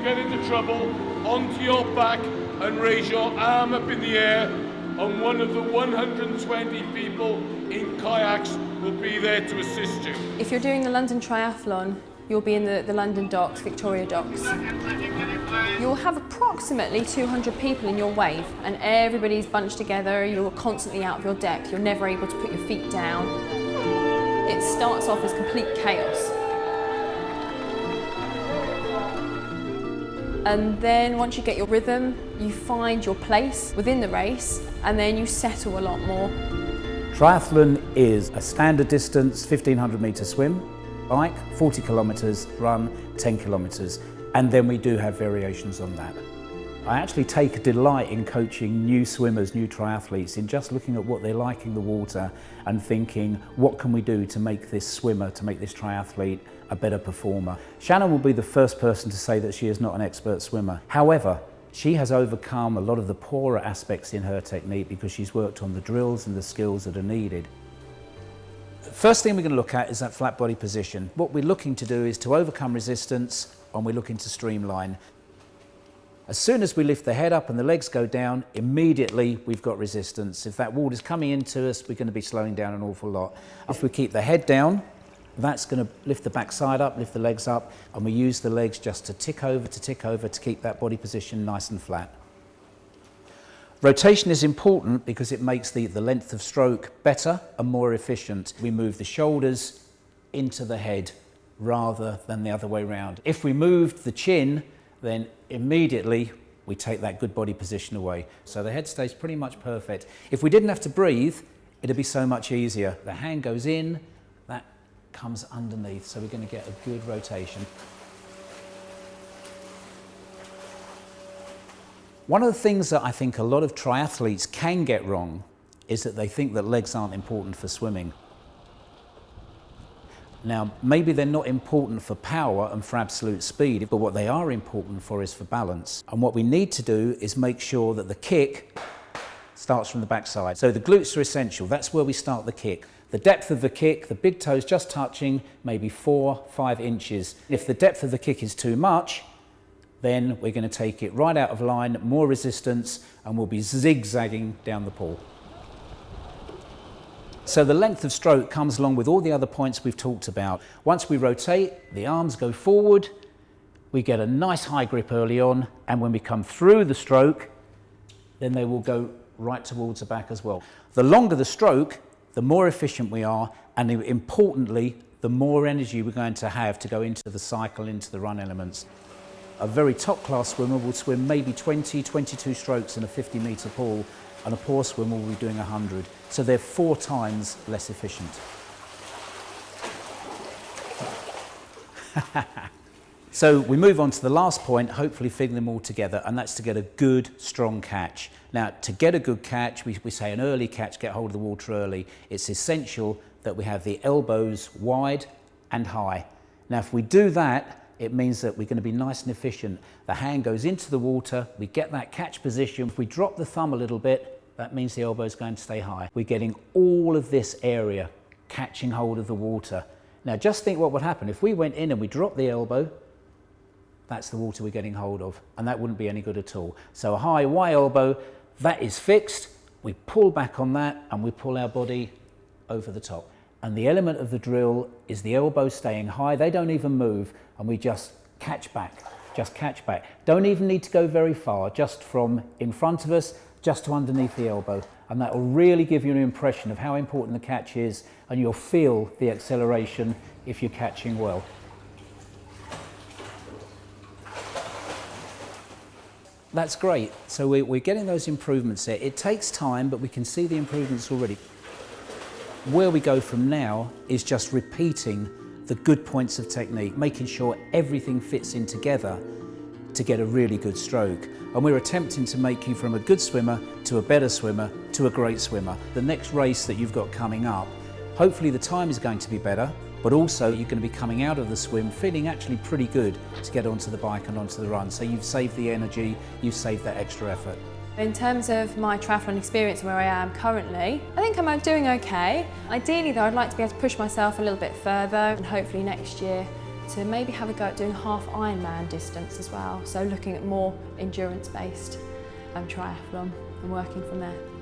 get into trouble, onto your back and raise your arm up in the air, and one of the 120 people in kayaks will be there to assist you. If you're doing the London Triathlon, you'll be in the London docks, Victoria docks. You'll have approximately 200 people in your wave, and everybody's bunched together. You're constantly out of your depth. You're never able to put your feet down. It starts off as complete chaos. And then once you get your rhythm, you find your place within the race, and then you settle a lot more. Triathlon is a standard distance, 1500 metre swim, bike, 40 kilometres, run, 10 kilometres, and then we do have variations on that. I actually take a delight in coaching new swimmers, new triathletes, in just looking at what they're like in the water and thinking, what can we do to make this swimmer, to make this triathlete a better performer? Shannon will be the first person to say that she is not an expert swimmer. However, she has overcome a lot of the poorer aspects in her technique because she's worked on the drills and the skills that are needed. First thing we're going to look at is that flat body position. What we're looking to do is to overcome resistance, and we're looking to streamline. As soon as we lift the head up and the legs go down, immediately we've got resistance. If that water's coming into us, we're going to be slowing down an awful lot. If we keep the head down, that's going to lift the back side up, lift the legs up, and we use the legs just to tick over to keep that body position nice and flat. Rotation is important because it makes the length of stroke better and more efficient. We move the shoulders into the head rather than the other way around. If we moved the chin, then immediately we take that good body position away. So the head stays pretty much perfect. If we didn't have to breathe, it'd be so much easier. The hand goes in, that comes underneath, so we're going to get a good rotation. One of the things that I think a lot of triathletes can get wrong is that they think that legs aren't important for swimming. Now, maybe they're not important for power and for absolute speed, but what they are important for is for balance. And what we need to do is make sure that the kick starts from the backside. So the glutes are essential. That's where we start the kick. The depth of the kick, the big toes just touching, maybe 4-5 inches. If the depth of the kick is too much, then we're going to take it right out of line, more resistance, and we'll be zigzagging down the pool. So the length of stroke comes along with all the other points we've talked about. Once we rotate, the arms go forward, we get a nice high grip early on, and when we come through the stroke, then they will go right towards the back as well. The longer the stroke, the more efficient we are, and importantly, the more energy we're going to have to go into the cycle, into the run elements. A very top-class swimmer will swim maybe 20, 22 strokes in a 50-metre pool, and a poor swimmer will be doing 100. So they're 4 times less efficient. So we move on to the last point, hopefully fitting them all together, and that's to get a good, strong catch. Now, to get a good catch, we say an early catch, get hold of the water early. It's essential that we have the elbows wide and high. Now, if we do that, it means that we're going to be nice and efficient. The hand goes into the water, we get that catch position. If we drop the thumb a little bit, that means the elbow is going to stay high. We're getting all of this area catching hold of the water. Now just think what would happen if we went in and we dropped the elbow. That's the water we're getting hold of, and that wouldn't be any good at all. So a high Y elbow, that is fixed. We pull back on that and we pull our body over the top. And the element of the drill is the elbow staying high. They don't even move, and we just catch back, just catch back. Don't even need to go very far, just from in front of us, just to underneath the elbow. And that will really give you an impression of how important the catch is, and you'll feel the acceleration if you're catching well. That's great. So we're getting those improvements there. It takes time, but we can see the improvements already. Where we go from now is just repeating the good points of technique, making sure everything fits in together to get a really good stroke. And we're attempting to make you from a good swimmer to a better swimmer to a great swimmer. The next race that you've got coming up, hopefully the time is going to be better, but also you're going to be coming out of the swim feeling actually pretty good to get onto the bike and onto the run. So you've saved the energy, you've saved that extra effort. In terms of my triathlon experience where I am currently, I think I'm doing okay. Ideally though, I'd like to be able to push myself a little bit further, and hopefully next year to maybe have a go at doing half Ironman distance as well. So looking at more endurance-based triathlon and working from there.